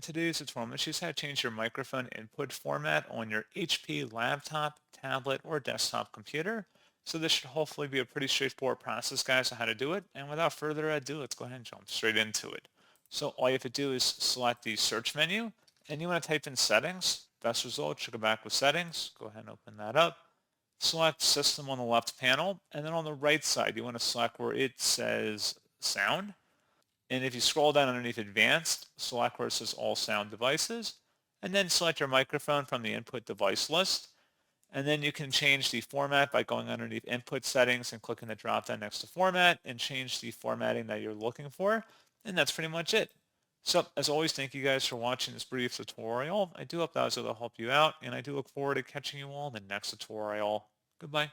in today's tutorial, I'm going to show you how to change your microphone input format on your HP laptop, tablet, or desktop computer. So this should hopefully be a pretty straightforward process, guys, on how to do it. And without further ado, let's go ahead and jump straight into it. So all you have to do is select the search menu, and you want to type in settings. Best result should go back with settings. Go ahead and open that up. Select system on the left panel, and then on the right side, you want to select where it says sound. And if you scroll down underneath advanced, select where it says all sound devices, and then select your microphone from the input device list. And then you can change the format by going underneath input settings and clicking the drop down next to format and change the formatting that you're looking for. And that's pretty much it. So as always, thank you guys for watching this brief tutorial. I do hope that was able to help you out, and I do look forward to catching you all in the next tutorial. Goodbye.